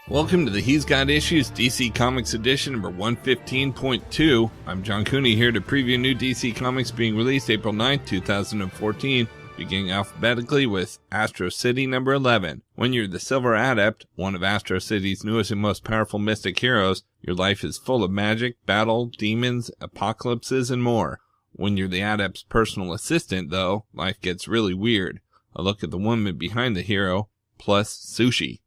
Welcome to the He's Got Issues DC Comics Edition number 115.2. I'm John Cooney here to preview new DC Comics being released April 9th, 2014, beginning alphabetically with Astro City number 11. When you're the Silver Adept, one of Astro City's newest and most powerful mystic heroes, your life is full of magic, battle, demons, apocalypses, and more. When you're the Adept's personal assistant, though, life gets really weird. A look at the woman behind the hero, plus sushi.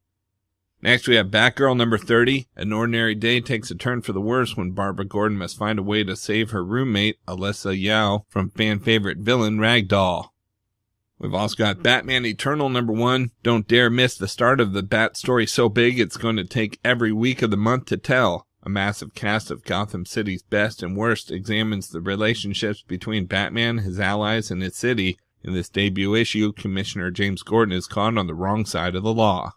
Next we have Batgirl number 30. An ordinary day takes a turn for the worse when Barbara Gordon must find a way to save her roommate, Alyssa Yao, from fan-favorite villain Ragdoll. We've also got Batman Eternal number 1. Don't dare miss the start of the Bat story so big it's going to take every week of the month to tell. A massive cast of Gotham City's best and worst examines the relationships between Batman, his allies, and his city. In this debut issue, Commissioner James Gordon is caught on the wrong side of the law.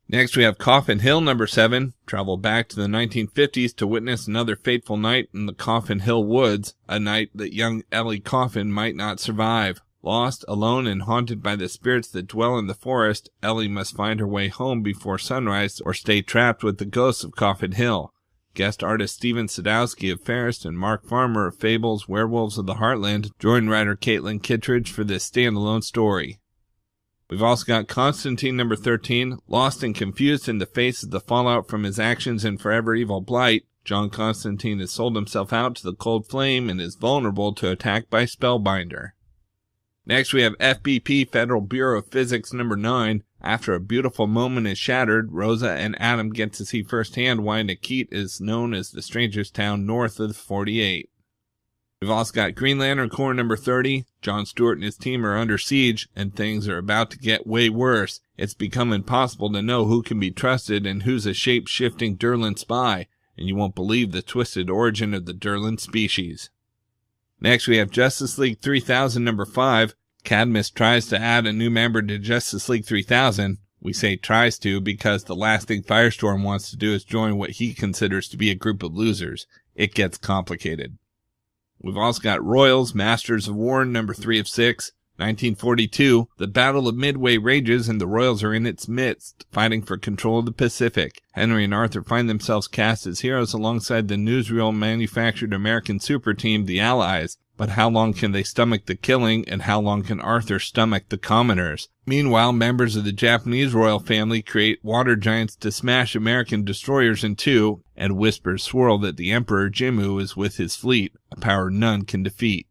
Next we have Coffin Hill number 7. Travel back to the 1950s to witness another fateful night in the Coffin Hill woods, a night that young Ellie Coffin might not survive. Lost, alone, and haunted by the spirits that dwell in the forest, Ellie must find her way home before sunrise or stay trapped with the ghosts of Coffin Hill. Guest artist Steven Sadowski of Ferris and Mark Farmer of Fables, Werewolves of the Heartland join writer Caitlin Kittredge for this standalone story. We've also got Constantine number 13. Lost and confused in the face of the fallout from his actions in Forever Evil Blight, John Constantine has sold himself out to the cold flame and is vulnerable to attack by Spellbinder. Next we have FBP Federal Bureau of Physics number 9. After a beautiful moment is shattered, Rosa and Adam get to see firsthand why Nikit is known as the strangest town north of 48. We've also got Green Lantern Corps number 30. John Stewart and his team are under siege, and things are about to get way worse. It's become impossible to know who can be trusted and who's a shape-shifting Durlan spy, and you won't believe the twisted origin of the Durlan species. Next we have Justice League 3000 number 5. Cadmus tries to add a new member to Justice League 3000. We say tries to because the last thing Firestorm wants to do is join what he considers to be a group of losers. It gets complicated. We've also got Royals, Masters of War, number 3 of 6. 1942, the Battle of Midway rages and the Royals are in its midst, fighting for control of the Pacific. Henry and Arthur find themselves cast as heroes alongside the newsreel-manufactured American super team, the Allies. But how long can they stomach the killing, and how long can Arthur stomach the commoners? Meanwhile, members of the Japanese royal family create water giants to smash American destroyers in two, and whispers swirl that the Emperor Jimmu is with his fleet, a power none can defeat.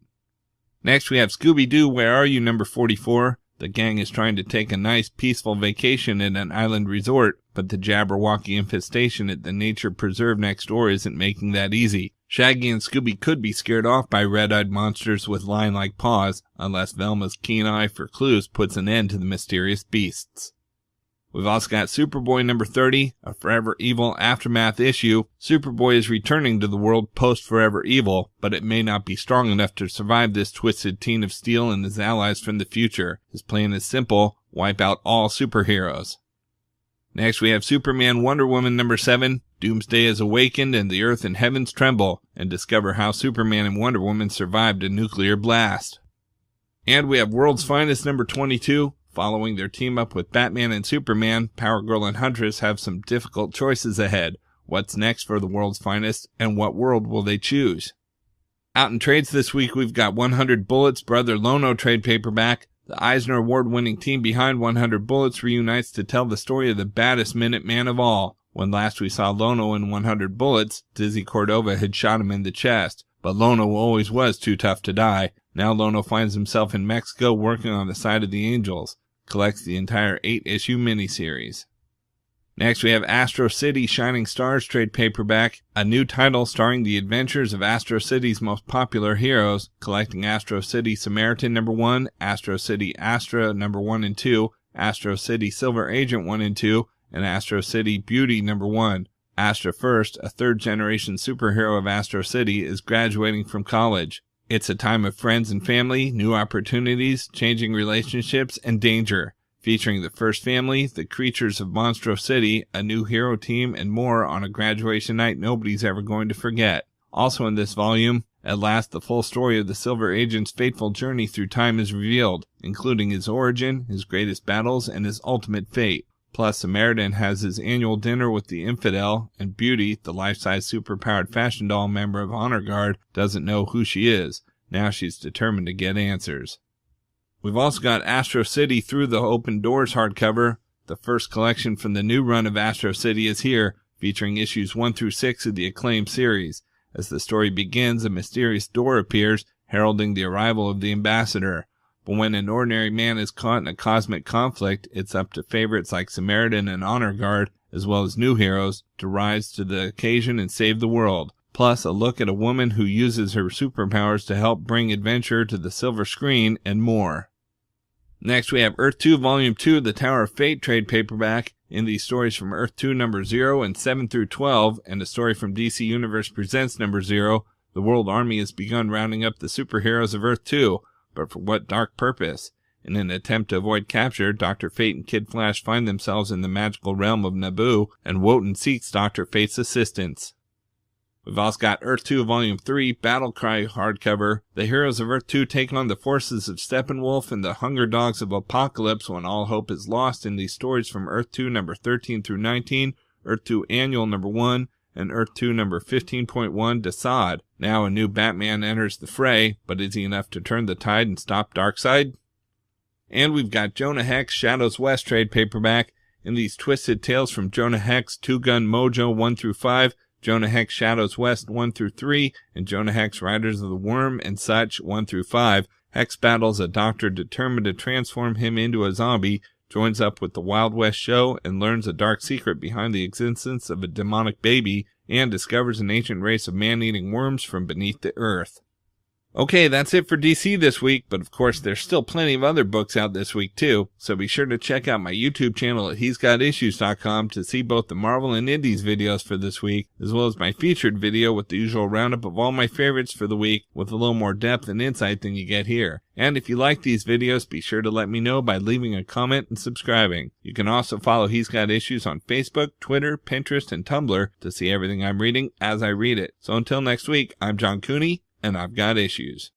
Next we have Scooby-Doo Where Are You number 44. The gang is trying to take a nice, peaceful vacation at an island resort, but the Jabberwocky infestation at the nature preserve next door isn't making that easy. Shaggy and Scooby could be scared off by red-eyed monsters with lion-like paws, unless Velma's keen eye for clues puts an end to the mysterious beasts. We've also got Superboy number 30, a Forever Evil Aftermath issue. Superboy is returning to the world post-Forever Evil, but it may not be strong enough to survive this twisted teen of steel and his allies from the future. His plan is simple: wipe out all superheroes. Next we have Superman Wonder Woman number 7. Doomsday is awakened and the earth and heavens tremble, and discover how Superman and Wonder Woman survived a nuclear blast. And we have World's Finest number 22. Following their team up with Batman and Superman, Power Girl and Huntress have some difficult choices ahead. What's next for the World's Finest, and what world will they choose? Out in trades this week we've got 100 Bullets Brother Lono trade paperback. The Eisner Award-winning team behind 100 Bullets reunites to tell the story of the baddest Minuteman of all. When last we saw Lono in 100 Bullets, Dizzy Cordova had shot him in the chest, but Lono always was too tough to die. Now Lono finds himself in Mexico working on the side of the Angels. Collects the entire 8-issue miniseries. Next we have Astro City Shining Stars trade paperback, a new title starring the adventures of Astro City's most popular heroes, collecting Astro City Samaritan number 1, Astro City Astra number 1 and 2, Astro City Silver Agent 1 and 2, and Astro City Beauty number 1. Astra First, a third-generation superhero of Astro City, is graduating from college. It's a time of friends and family, new opportunities, changing relationships, and danger. Featuring the First Family, the Creatures of Monstro City, a new hero team, and more on a graduation night nobody's ever going to forget. Also in this volume, at last the full story of the Silver Agent's fateful journey through time is revealed, including his origin, his greatest battles, and his ultimate fate. Plus, Samaritan has his annual dinner with the infidel, and Beauty, the life-size superpowered fashion doll member of Honor Guard, doesn't know who she is. Now she's determined to get answers. We've also got Astro City Through the Open Doors hardcover. The first collection from the new run of Astro City is here, featuring issues 1 through 6 of the acclaimed series. As the story begins, a mysterious door appears, heralding the arrival of the ambassador. But when an ordinary man is caught in a cosmic conflict, it's up to favorites like Samaritan and Honor Guard, as well as new heroes, to rise to the occasion and save the world. Plus, a look at a woman who uses her superpowers to help bring adventure to the silver screen, and more. Next, we have Earth 2 Volume 2, The Tower of Fate trade paperback. In these stories from Earth 2 number 0 and 7 through 12, and a story from DC Universe Presents number 0, the World Army has begun rounding up the superheroes of Earth 2, but for what dark purpose? In an attempt to avoid capture, Dr. Fate and Kid Flash find themselves in the magical realm of Naboo, and Wotan seeks Dr. Fate's assistance. We've also got Earth 2 Volume 3, Battle Cry hardcover. The heroes of Earth 2 take on the forces of Steppenwolf and the Hunger Dogs of Apocalypse when all hope is lost in these stories from Earth 2 number 13 through 19, Earth 2 Annual number 1, and Earth 2 number 15.1, Desaad. Now a new Batman enters the fray, but is he enough to turn the tide and stop Darkseid? And we've got Jonah Hex Shadows West trade paperback. In these twisted tales from Jonah Hex Two Gun Mojo 1 through 5, Jonah Hex Shadows West 1 through 3, and Jonah Hex Riders of the Worm and such 1 through 5, Hex battles a doctor determined to transform him into a zombie, joins up with the Wild West show, and learns a dark secret behind the existence of a demonic baby, and discovers an ancient race of man-eating worms from beneath the earth. Okay, that's it for DC this week, but of course there's still plenty of other books out this week too, so be sure to check out my YouTube channel at he'sgotissues.com to see both the Marvel and Indies videos for this week, as well as my featured video with the usual roundup of all my favorites for the week, with a little more depth and insight than you get here. And if you like these videos, be sure to let me know by leaving a comment and subscribing. You can also follow He's Got Issues on Facebook, Twitter, Pinterest, and Tumblr to see everything I'm reading as I read it. So until next week, I'm John Cooney, and I've got issues.